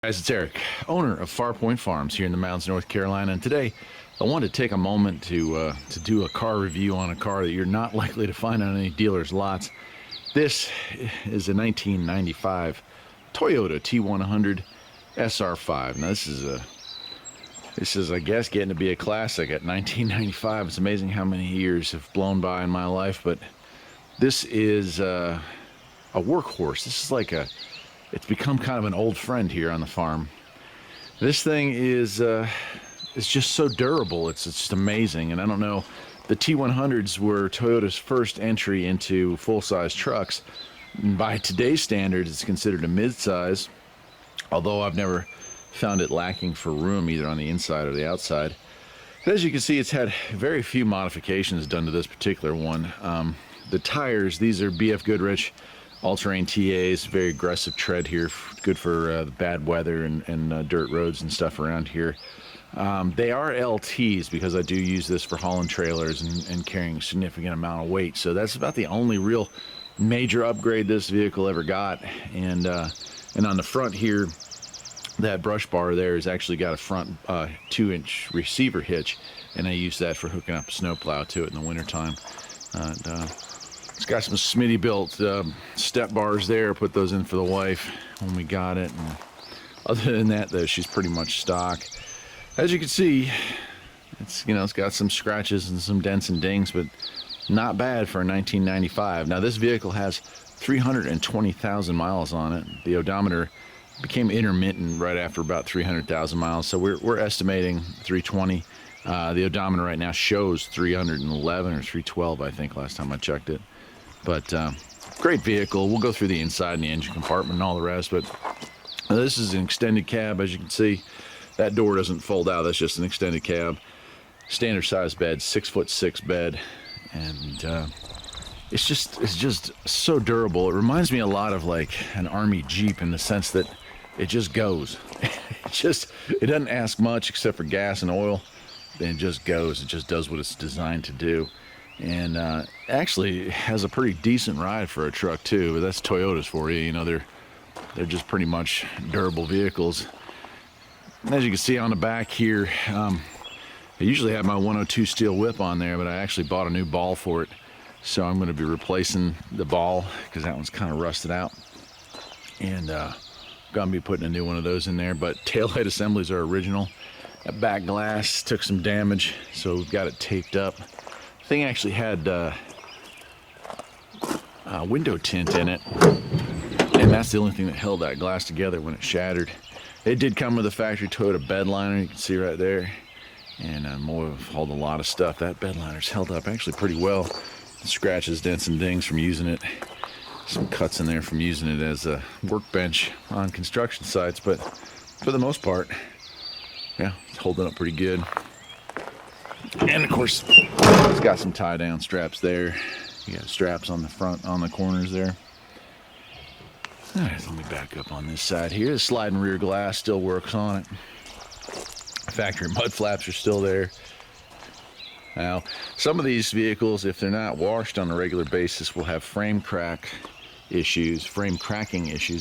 Guys, it's Eric, owner of Farpoint Farms here in the mountains of North Carolina, and today I wanted to take a moment to do a car review on a car that you're not likely to find on any dealer's lots. This is a 1995 Toyota T100 SR5. Now this is I guess getting to be a classic at 1995. It's amazing how many years have blown by in my life, but this is a workhorse. This is like it's become kind of an old friend here on the farm. This thing is it's just so durable. It's just amazing. And I don't know, the T100s were Toyota's first entry into full-size trucks. And by today's standards, it's considered a mid-size, although I've never found it lacking for room either on the inside or the outside. But as you can see, it's had very few modifications done to this particular one. The tires, these are BF Goodrich all-terrain TAs, very aggressive tread here, good for the bad weather and dirt roads and stuff around here. They are LTs because I do use this for hauling trailers and carrying a significant amount of weight. So that's about the only real major upgrade this vehicle ever got. And on the front here, that brush bar there has actually got a front 2-inch receiver hitch, and I use that for hooking up a snowplow to it in the wintertime. It's got some Smitty built step bars there. Put those in for the wife when we got it. And other than that, though, she's pretty much stock. As you can see, it's got some scratches and some dents and dings, but not bad for a 1995. Now this vehicle has 320,000 miles on it. The odometer became intermittent right after about 300,000 miles, so we're estimating 320. The odometer right now shows 311 or 312, I think, last time I checked it. But great vehicle. We'll go through the inside and the engine compartment and all the rest, but this is an extended cab. As you can see, that door doesn't fold out. That's just an extended cab. Standard size bed, 6'6" bed, and it's just so durable. It reminds me a lot of like an Army Jeep in the sense that it just goes. It doesn't ask much except for gas and oil. Then it just goes. It just does what it's designed to do. And actually has a pretty decent ride for a truck too, but that's Toyotas for you. They're just pretty much durable vehicles. And as you can see on the back here, I usually have my 102 steel whip on there, but I actually bought a new ball for it, so I'm going to be replacing the ball because that one's kind of rusted out, and going to be putting a new one of those in there. But taillight assemblies are original. That back glass took some damage, so we've got it taped up. Thing actually had window tint in it, and that's the only thing that held that glass together when it shattered. It did come with a factory Toyota bed liner, you can see right there, and more hauled a lot of stuff. That bed liner's held up actually pretty well. Scratches, dents, and dings from using it. Some cuts in there from using it as a workbench on construction sites, but for the most part, yeah, it's holding up pretty good. And of course, it's got some tie-down straps there. You got straps on the front, on the corners there. All right, let me back up on this side here. The sliding rear glass still works on it. Factory mud flaps are still there. Now, some of these vehicles, if they're not washed on a regular basis, will have frame cracking issues,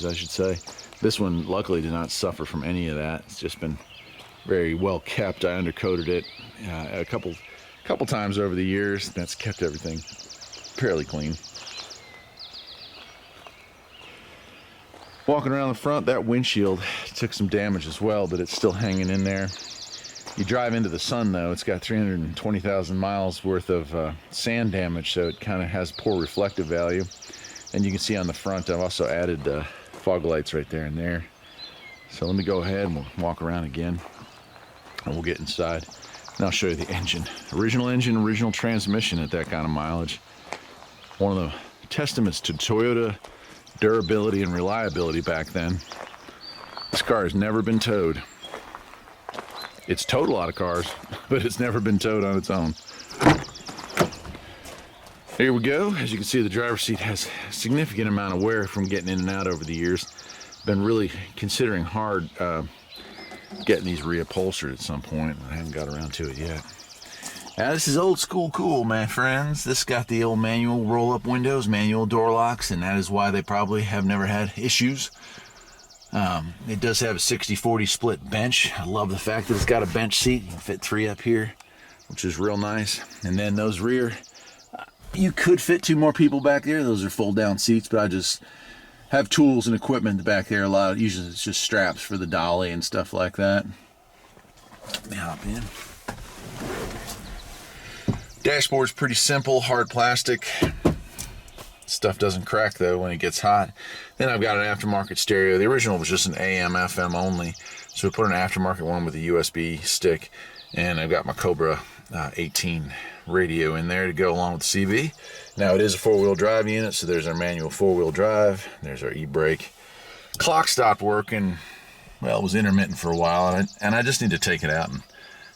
I should say. This one, luckily, did not suffer from any of that. It's just been very well kept. I undercoated it a couple times over the years. That's kept everything fairly clean. Walking around the front, that windshield took some damage as well, but it's still hanging in there. You drive into the sun though, it's got 320,000 miles worth of sand damage, so it kind of has poor reflective value. And you can see on the front, I've also added fog lights right there and there. So let me go ahead and we'll walk around again, and we'll get inside. And I'll show you the engine. Original transmission at that kind of mileage. One of the testaments to Toyota durability and reliability back then. This car has never been towed. It's towed a lot of cars, but it's never been towed on its own. Here we go. As you can see, the driver's seat has a significant amount of wear from getting in and out over the years. Been really considering hard getting these reupholstered at some point. I haven't got around to it yet. Now this is old school cool, my friends. This got the old manual roll-up windows, manual door locks, and that is why they probably have never had issues. It does have a 60-40 split bench. I love the fact that it's got a bench seat. You can fit 3 up here, which is real nice. And then those rear, you could fit 2 more people back there. Those are fold down seats, but I just have tools and equipment back there. Usually it's just straps for the dolly and stuff like that. Let me hop in. Dashboard's pretty simple, hard plastic. Stuff doesn't crack though when it gets hot. Then I've got an aftermarket stereo. The original was just an AM FM only, so we put an aftermarket one with a USB stick, and I've got my Cobra 18 radio in there to go along with the CB. Now it is a 4-wheel drive unit, so there's our manual 4-wheel drive. There's our e-brake. Clock stopped working. Well, it was intermittent for a while, and I just need to take it out and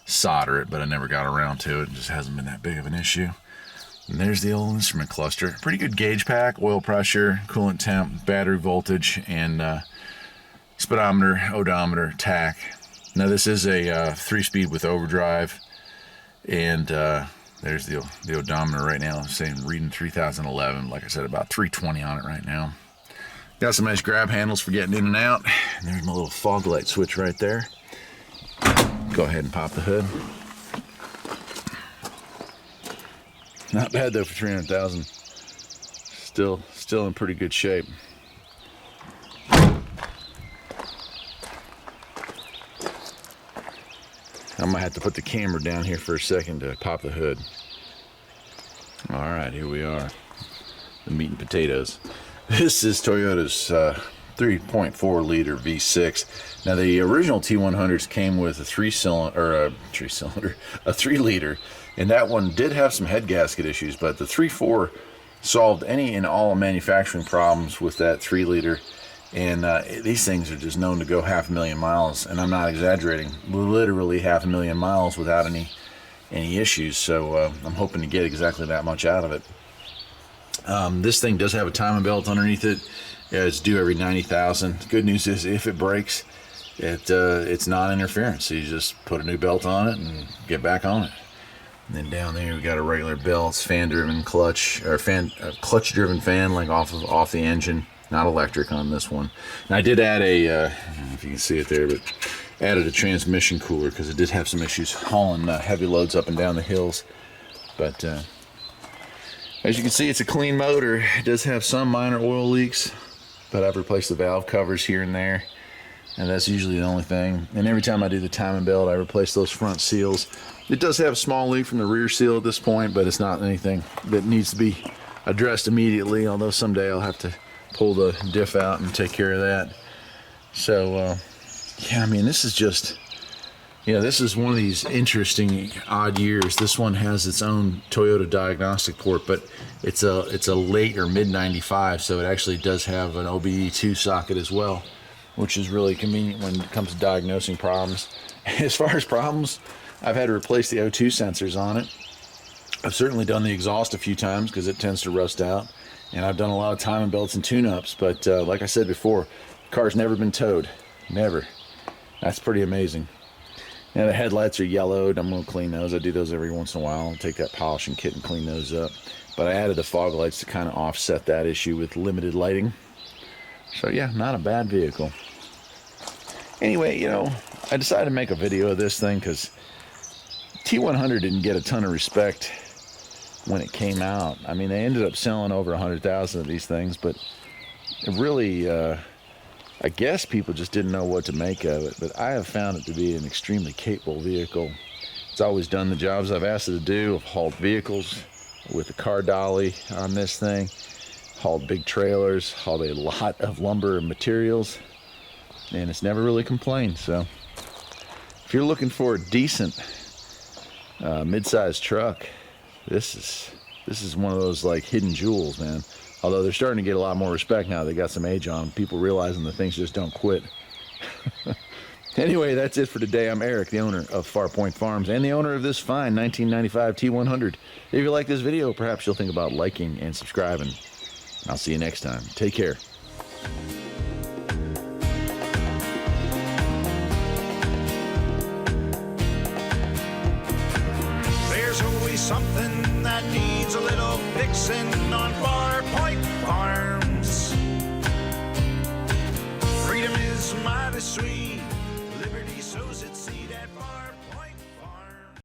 solder it, but I never got around to it. It just hasn't been that big of an issue. And there's the old instrument cluster. Pretty good gauge pack, oil pressure, coolant temp, battery voltage, and speedometer, odometer, tach. Now this is a 3-speed with overdrive, and there's the odometer right now. I'm saying reading 3011. Like I said, about 320 on it right now. Got some nice grab handles for getting in and out. And there's my little fog light switch right there. Go ahead and pop the hood. Not bad though for 300,000. Still in pretty good shape. I might have to put the camera down here for a second to pop the hood. All right, here we are. The meat and potatoes. This is Toyota's 3.4 liter V6. Now the original T100s came with a 3 liter, and that one did have some head gasket issues, but the 3.4 solved any and all manufacturing problems with that 3 liter. And these things are just known to go 500,000 miles, and I'm not exaggerating, literally 500,000 miles without any issues. So I'm hoping to get exactly that much out of it. This thing does have a timing belt underneath it. Yeah, it's due every 90,000. Good news is if it breaks, it's non-interference. So you just put a new belt on it and get back on it. And then down there we got a regular belt, fan-driven clutch, or clutch-driven fan, like off the engine. Not electric on this one. And I did add I don't know if you can see it there, but added a transmission cooler because it did have some issues hauling heavy loads up and down the hills. But as you can see, it's a clean motor. It does have some minor oil leaks, but I've replaced the valve covers here and there, and that's usually the only thing. And every time I do the timing belt, I replace those front seals. It does have a small leak from the rear seal at this point, but it's not anything that needs to be addressed immediately, although someday I'll have to pull the diff out and take care of that. So yeah, I mean, this is just, this is one of these interesting odd years. This one has its own Toyota diagnostic port, but it's a late or mid 95, so it actually does have an OBD2 socket as well, which is really convenient when it comes to diagnosing problems. As far as problems, I've had to replace the O2 sensors on it. I've certainly done the exhaust a few times because it tends to rust out. And I've done a lot of timing belts and tune-ups, but like I said before, the car's never been towed. Never. That's pretty amazing. Now the headlights are yellowed. I'm going to clean those. I do those every once in a while. I'll take that polishing kit and clean those up. But I added the fog lights to kind of offset that issue with limited lighting. So yeah, not a bad vehicle. Anyway, I decided to make a video of this thing because T100 didn't get a ton of respect when it came out. I mean, they ended up selling over 100,000 of these things, but it really, I guess people just didn't know what to make of it. But I have found it to be an extremely capable vehicle. It's always done the jobs I've asked it to do. I've hauled vehicles with a car dolly on this thing, hauled big trailers, hauled a lot of lumber and materials, and it's never really complained. So if you're looking for a decent mid-sized truck, this is one of those like hidden jewels, man. Although they're starting to get a lot more respect now they got some age on them. People realizing the things just don't quit. Anyway, that's it for today. I'm Eric, the owner of Farpoint Farms and the owner of this fine 1995 T100. If you like this video, perhaps you'll think about liking and subscribing. I'll see you next time. Take care. Something that needs a little fixing on Farpoint Farms. Freedom is mighty sweet.